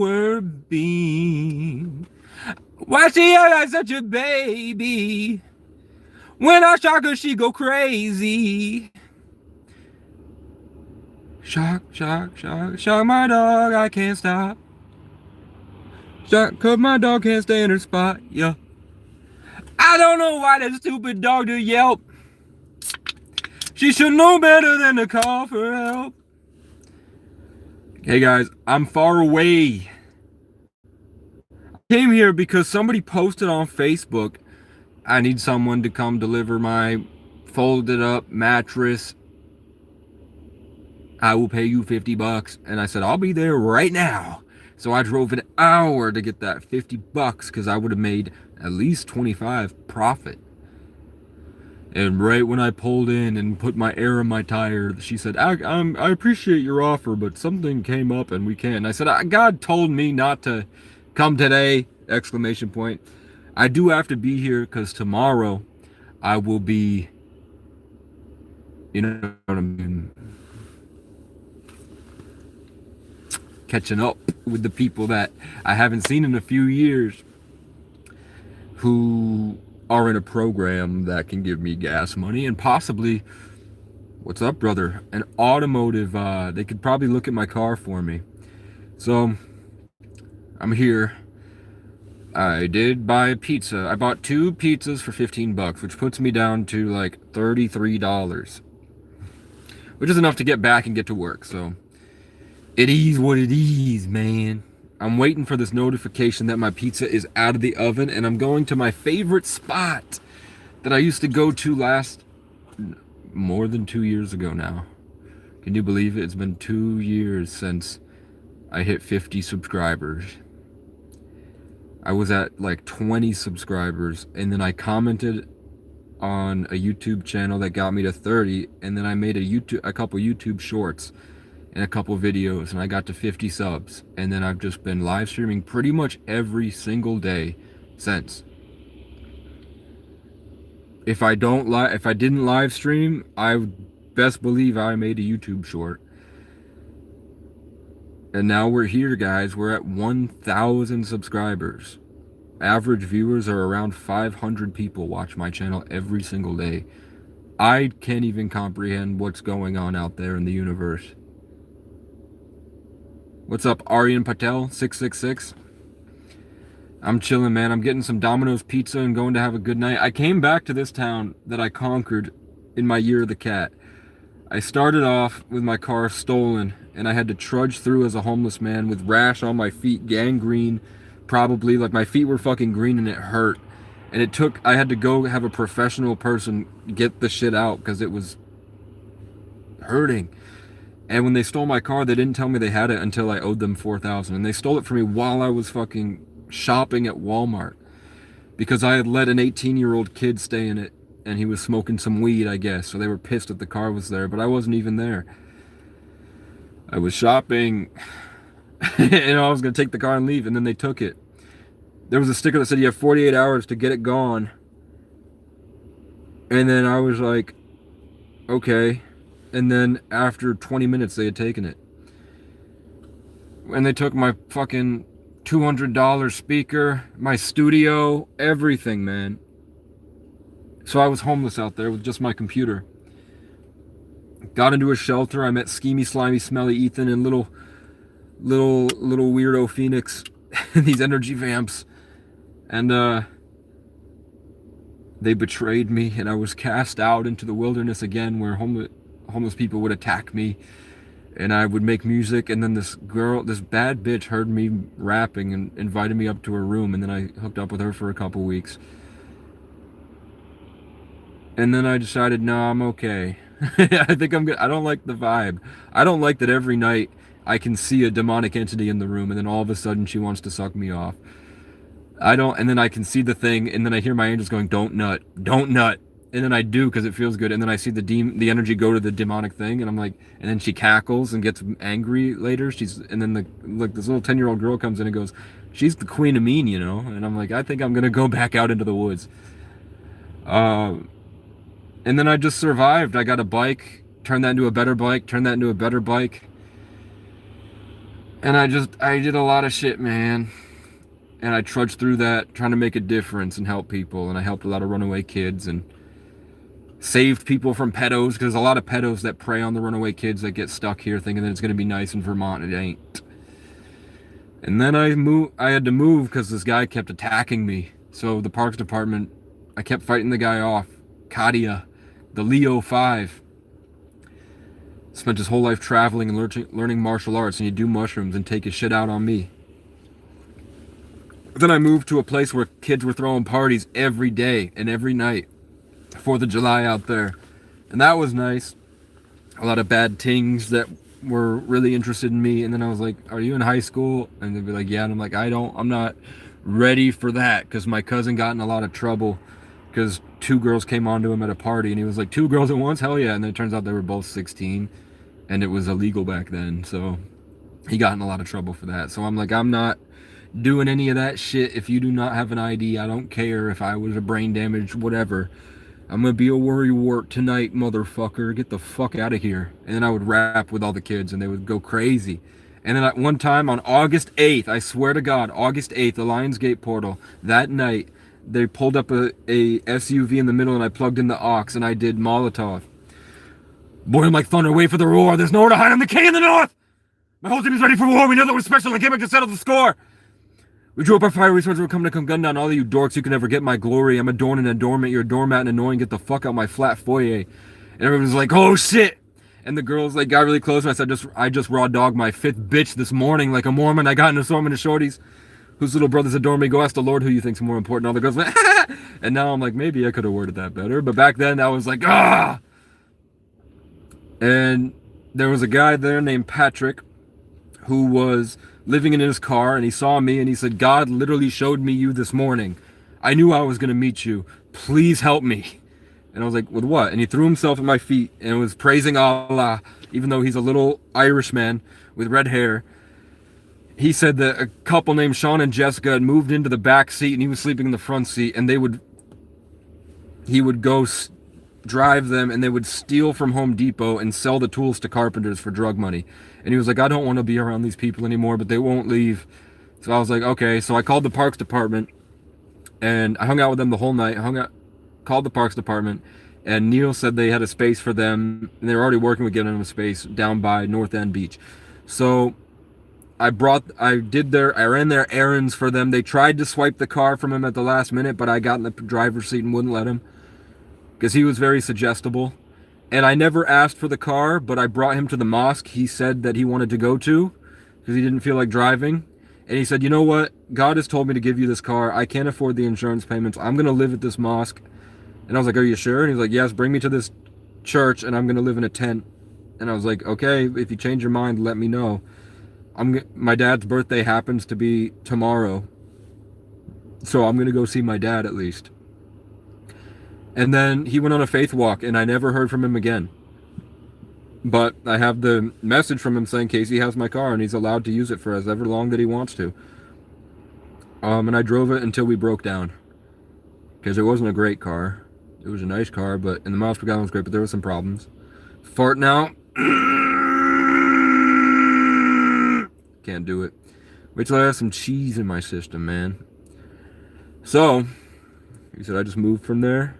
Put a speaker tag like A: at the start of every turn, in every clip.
A: were being. Why she act like such a baby? When I shock her, she go crazy. Shock, shock, shock, shock my dog, I can't stop. Shock, cause my dog can't stay in her spot, yeah. I don't know why that stupid dog do yelp. She should know better than to call for help. Hey guys, I'm far away. I came here because somebody posted on Facebook, I need someone to come deliver my folded up mattress. I will pay you $50. And I said, I'll be there right now. So I drove an hour to get that $50 because I would have made at least 25 profit. And right when I pulled in and put my air in my tire, she said, I appreciate your offer, but something came up and we can't. And I said, God told me not to come today, exclamation point. I do have to be here because tomorrow I will be, you know what I mean, catching up with the people that I haven't seen in a few years who are in a program that can give me gas money and possibly, what's up, brother, an automotive, they could probably look at my car for me. So I'm here. I did buy a pizza. I bought 2 pizzas for $15, which puts me down to like $33, which is enough to get back and get to work. So it is what it is, man. I'm waiting for this notification that my pizza is out of the oven, and I'm going to my favorite spot that I used to go to more than 2 years ago now. Can you believe it? It's been 2 years since I hit 50 subscribers. I was at like 20 subscribers, and then I commented on a YouTube channel that got me to 30, and then I made a couple YouTube shorts and a couple videos, and I got to 50 subs, and then I've just been live streaming pretty much every single day since. If I didn't live stream, I would best believe I made a YouTube short. And now we're here, guys. We're at 1,000 subscribers. Average viewers are around 500 people watch my channel every single day. I can't even comprehend what's going on out there in the universe. What's up, Aryan Patel 666? I'm chilling, man. I'm getting some Domino's pizza and going to have a good night. I came back to this town that I conquered in my year of the cat. I started off with my car stolen, and I had to trudge through as a homeless man with rash on my feet, gangrene, probably. Like, my feet were fucking green and it hurt. And I had to go have a professional person get the shit out because it was hurting. And when they stole my car, they didn't tell me they had it until I owed them $4,000. And they stole it from me while I was fucking shopping at Walmart because I had let an 18-year-old kid stay in it, and he was smoking some weed, I guess. So they were pissed that the car was there, but I wasn't even there. I was shopping, and I was going to take the car and leave, and then they took it. There was a sticker that said you have 48 hours to get it gone. And then I was like, okay. And then after 20 minutes, they had taken it. And they took my fucking $200 speaker, my studio, everything, man. So I was homeless out there with just my computer. Got into a shelter. I met schemy, slimy, smelly Ethan and little weirdo Phoenix, these energy vamps. And they betrayed me, and I was cast out into the wilderness again, where homeless people would attack me, and I would make music. And then this bad bitch, heard me rapping and invited me up to her room, and then I hooked up with her for a couple weeks. And then I decided, no, I'm okay. I think I'm good. I don't like the vibe. I don't like that every night I can see a demonic entity in the room, and then all of a sudden she wants to suck me off. And then I can see the thing, and then I hear my angels going, don't nut, don't nut. And then I do, because it feels good. And then I see the energy go to the demonic thing, and I'm like, and then she cackles and gets angry later. And then this little 10-year-old girl comes in and goes, she's the queen of mean, you know? And I'm like, I think I'm going to go back out into the woods. And then I just survived. I got a bike, turned that into a better bike, turned that into a better bike. And I did a lot of shit, man. And I trudged through that trying to make a difference and help people. And I helped a lot of runaway kids and saved people from pedos, because there's a lot of pedos that prey on the runaway kids that get stuck here thinking that it's going to be nice in Vermont. It ain't. And then I had to move because this guy kept attacking me. So the Parks Department, I kept fighting the guy off. Kadia, the Leo 5. Spent his whole life traveling and learning martial arts, and he'd do mushrooms and take his shit out on me. Then I moved to a place where kids were throwing parties every day and every night. 4th of July out there. And that was nice. A lot of bad tings that were really interested in me. And then I was like, are you in high school? And they'd be like, yeah. And I'm like, I'm not ready for that, because my cousin got in a lot of trouble because 2 girls came onto him at a party, and he was like, 2 girls at once? Hell yeah. And then it turns out they were both 16, and it was illegal back then. So he got in a lot of trouble for that. So I'm like, I'm not doing any of that shit. If you do not have an ID, I don't care if I was a brain damage, whatever. I'm gonna be a worrywart tonight, motherfucker. Get the fuck out of here. And then I would rap with all the kids, and they would go crazy. And then at one time on August 8th, I swear to God, August 8th, the Lionsgate portal, that night, they pulled up a SUV in the middle, and I plugged in the aux, and I did Molotov. Boil like thunder, wait for the roar. There's nowhere to hide. I'm the king in the north. My whole team is ready for war. We know that we're special and came back to settle the score. We drew up our fire resources. We're coming to come gun down all of you dorks. You can never get my glory. I'm adorned and adornment. You're a doormat and annoying. Get the fuck out my flat foyer. And everyone's like, oh shit. And the girls like got really close, and I said, I just raw dogged my 5th bitch this morning like a Mormon. I got an assortment of shorties whose little brothers adore me. Go ask the Lord who you think's more important. All the girls went, and now I'm like, maybe I could have worded that better. But back then I was like, ah. And there was a guy there named Patrick who was living in his car, and he saw me, and he said, God literally showed me you this morning. I knew I was going to meet you. Please help me. And I was like, with what? And he threw himself at my feet and was praising Allah, even though he's a little Irishman with red hair. He said that a couple named Sean and Jessica had moved into the back seat, and he was sleeping in the front seat, and he would go drive them, and they would steal from Home Depot and sell the tools to carpenters for drug money. And he was like, I don't want to be around these people anymore, but they won't leave. So I was like, okay. So I called the Parks Department, and I hung out with them the whole night. Called the Parks Department, and Neil said they had a space for them, and they were already working with getting them a space down by North End Beach. So I ran their errands for them. They tried to swipe the car from him at the last minute, but I got in the driver's seat and wouldn't let him, because he was very suggestible. And I never asked for the car, but I brought him to the mosque he said that he wanted to go to, because he didn't feel like driving. And he said, you know what? God has told me to give you this car. I can't afford the insurance payments. I'm going to live at this mosque. And I was like, are you sure? And he's like, yes, bring me to this church, and I'm going to live in a tent. And I was like, okay, if you change your mind, let me know. My dad's birthday happens to be tomorrow, so I'm going to go see my dad at least. And then he went on a faith walk, and I never heard from him again. But I have the message from him saying Casey has my car, and he's allowed to use it for as ever long that he wants to. And I drove it until we broke down, because it wasn't a great car. It was a nice car, and the miles per gallon was great, but there were some problems. Fart now. Can't do it. Wait till I have some cheese in my system, man. So, he said I just moved from there.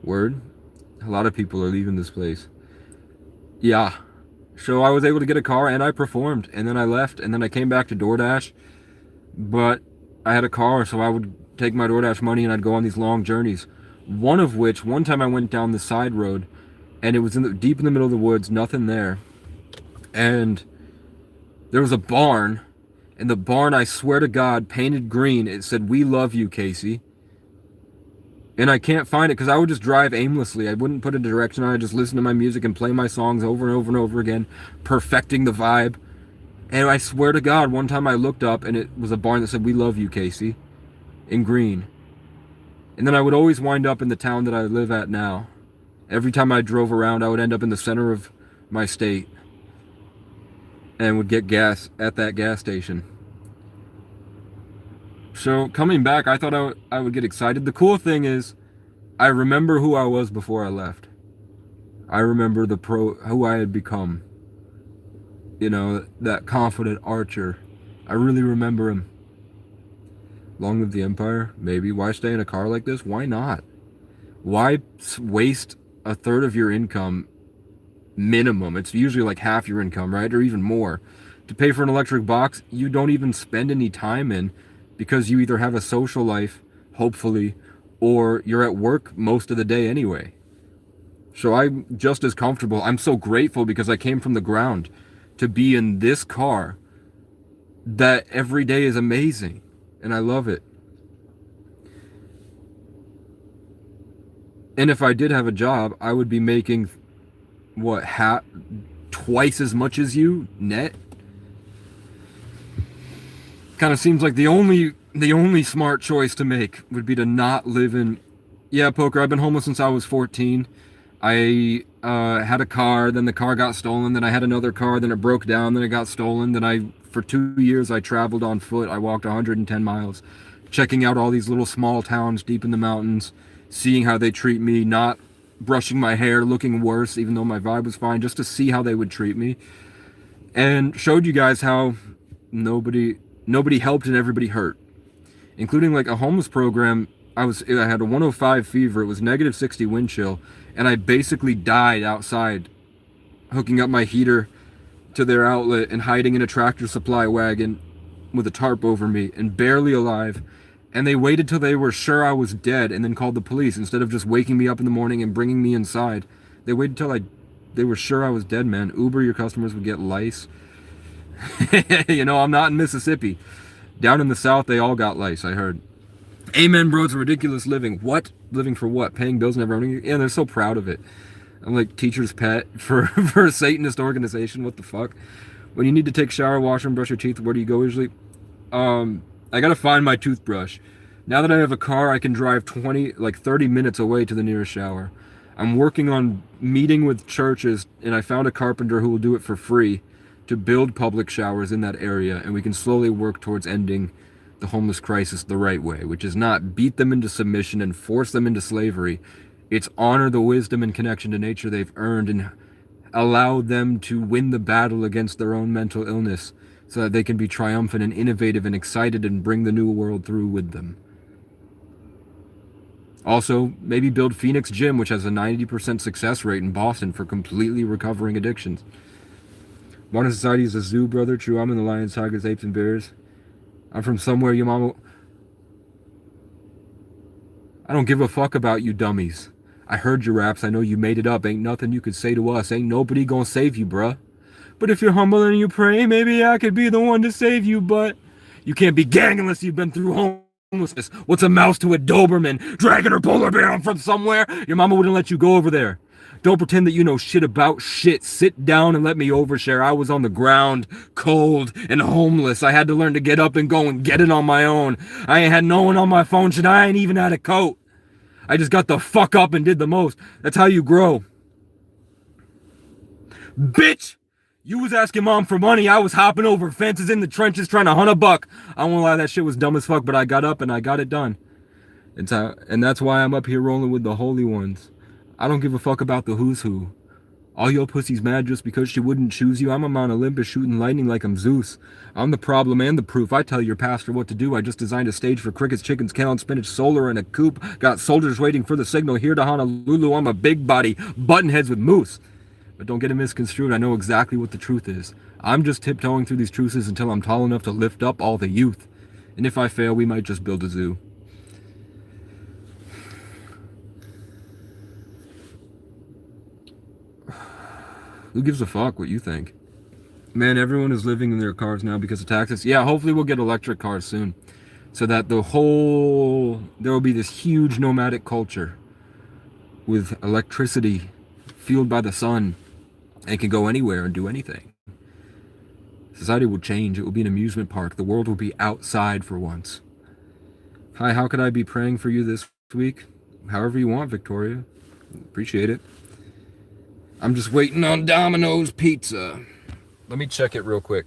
A: Word. A lot of people are leaving this place. Yeah. So I was able to get a car, and I performed, and then I left, and then I came back to DoorDash. But I had a car, so I would take my DoorDash money, and I'd go on these long journeys. One time I went down the side road, and it was deep in the middle of the woods, nothing there. And there was a barn, and the barn, I swear to God, painted green. It said, "We love you, Casey." And I can't find it, because I would just drive aimlessly. I wouldn't put a direction on it. I'd just listen to my music and play my songs over and over and over again, perfecting the vibe. And I swear to God, one time I looked up, and it was a barn that said, "We love you, Casey," in green. And then I would always wind up in the town that I live at now. Every time I drove around, I would end up in the center of my state and would get gas at that gas station. So coming back, I thought I would get excited. The cool thing is, I remember who I was before I left. I remember who I had become. You know, that confident archer. I really remember him. Long live the Empire? Maybe. Why stay in a car like this? Why not? Why waste a third of your income minimum? It's usually like half your income, right? Or even more. To pay for an electric box you don't even spend any time in because you either have a social life, hopefully, or you're at work most of the day anyway. So I'm just as comfortable. I'm so grateful because I came from the ground to be in this car that every day is amazing. And I love it. And if I did have a job, I would be making, what, twice as much as you net? Kind of seems like the only smart choice to make would be to not live in... Yeah, Poker, I've been homeless since I was 14. I had a car, then the car got stolen, then I had another car, then it broke down, then it got stolen, then for 2 years I traveled on foot. I walked 110 miles, checking out all these little small towns deep in the mountains, seeing how they treat me, not brushing my hair, looking worse, even though my vibe was fine, just to see how they would treat me. And showed you guys how nobody helped and everybody hurt, including like a homeless program. I had a 105 fever. It was negative 60 wind chill, and I basically died outside, hooking up my heater to their outlet and hiding in a tractor supply wagon with a tarp over me and barely alive. And they waited till they were sure I was dead and then called the police instead of just waking me up in the morning and bringing me inside. They waited till they were sure I was dead, man. Uber, your customers would get lice. You know, I'm not in Mississippi. Down in the South, they all got lice, I heard. Amen, bro, it's a ridiculous living. What? Living for what? Paying bills, never owning? Yeah, they're so proud of it. I'm like teacher's pet for a Satanist organization. What the fuck? When you need to take a shower, wash and brush your teeth, where do you go usually? I gotta find my toothbrush. Now that I have a car, I can drive 30 minutes away to the nearest shower. I'm working on meeting with churches, and I found a carpenter who will do it for free to build public showers in that area, and we can slowly work towards ending the homeless crisis the right way, which is not beat them into submission and force them into slavery. It's honor the wisdom and connection to nature they've earned and allow them to win the battle against their own mental illness so that they can be triumphant and innovative and excited and bring the new world through with them. Also, maybe build Phoenix Gym, which has a 90% success rate in Boston for completely recovering addictions. Modern society is a zoo, brother. True, I'm in the lions, tigers, apes, and bears. I'm from somewhere your mama... I don't give a fuck about you dummies. I heard your raps. I know you made it up. Ain't nothing you could say to us. Ain't nobody gonna save you, bruh. But if you're humble and you pray, maybe I could be the one to save you, but... You can't be gang unless you've been through homelessness. What's a mouse to a Doberman? Dragging her polar bear from somewhere? Your mama wouldn't let you go over there. Don't pretend that you know shit about shit. Sit down and let me overshare. I was on the ground, cold and homeless. I had to learn to get up and go and get it on my own. I ain't had no one on my phone. Shit, I ain't even had a coat. I just got the fuck up and did the most. That's how you grow. Bitch! You was asking mom for money. I was hopping over fences in the trenches trying to hunt a buck. I won't lie, that shit was dumb as fuck, but I got up and I got it done. And that's why I'm up here rolling with the holy ones. I don't give a fuck about the who's who. All your pussies mad just because she wouldn't choose you. I'm on Mount Olympus shooting lightning like I'm Zeus. I'm the problem and the proof. I tell your pastor what to do. I just designed a stage for crickets, chickens, kale, and spinach, solar in a coop. Got soldiers waiting for the signal here to Honolulu. I'm a big body, button heads with moose. But don't get it misconstrued. I know exactly what the truth is. I'm just tiptoeing through these truces until I'm tall enough to lift up all the youth. And if I fail, we might just build a zoo. Who gives a fuck what you think? Man, everyone is living in their cars now because of taxes. Yeah, hopefully we'll get electric cars soon. So that there will be this huge nomadic culture with electricity fueled by the sun and can go anywhere and do anything. Society will change. It will be an amusement park. The world will be outside for once. Hi, how could I be praying for you this week? However you want, Victoria. Appreciate it. I'm just waiting on Domino's pizza. Let me check it real quick.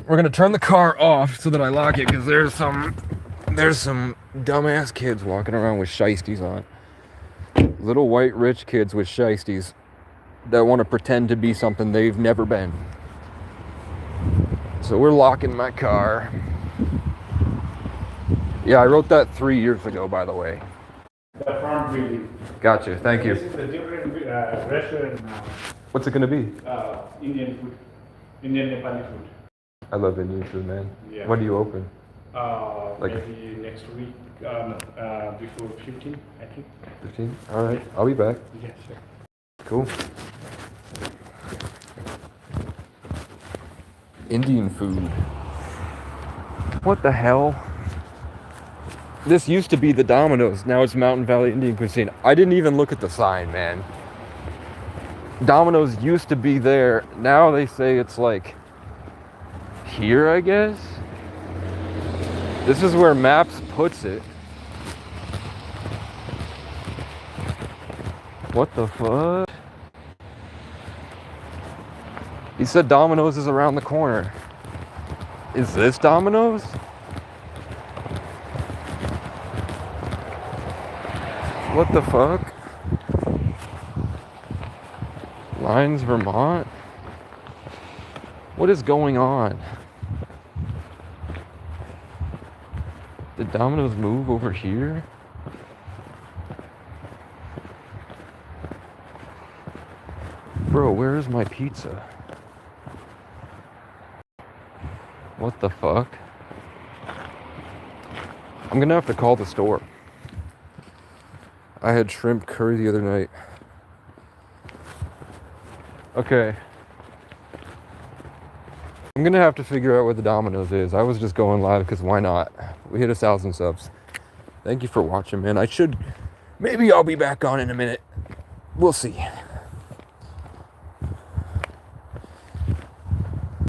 A: We're gonna turn the car off so that I lock it because there's some dumbass kids walking around with shiesties on. Little white rich kids with shiesties that want to pretend to be something they've never been. So we're locking my car. Yeah, I wrote that 3 years ago, by the way.
B: The front building.
A: Gotcha, thank you.
B: This is a different restaurant now.
A: What's it gonna be?
B: Indian food. Indian Nepali food.
A: I love Indian food, man.
B: Yeah.
A: When do you open?
B: Maybe next week, before 15, I think.
A: 15? Alright, I'll be back.
B: Yeah, sure.
A: Cool. Indian food. What the hell? This used to be the Domino's. Now it's Mountain Valley Indian Cuisine. I didn't even look at the sign, man. Domino's used to be there. Now they say it's like here, I guess. This is where Maps puts it. What the fuck? He said Domino's is around the corner. Is this Domino's? What the fuck? Lyons, Vermont? What is going on? Did Domino's move over here? Bro, where is my pizza? What the fuck? I'm gonna have to call the store. I had shrimp curry the other night. Okay. I'm gonna have to figure out where the Domino's is. I was just going live because why not? We hit 1,000 subs. Thank you for watching, man. Maybe I'll be back on in a minute. We'll see.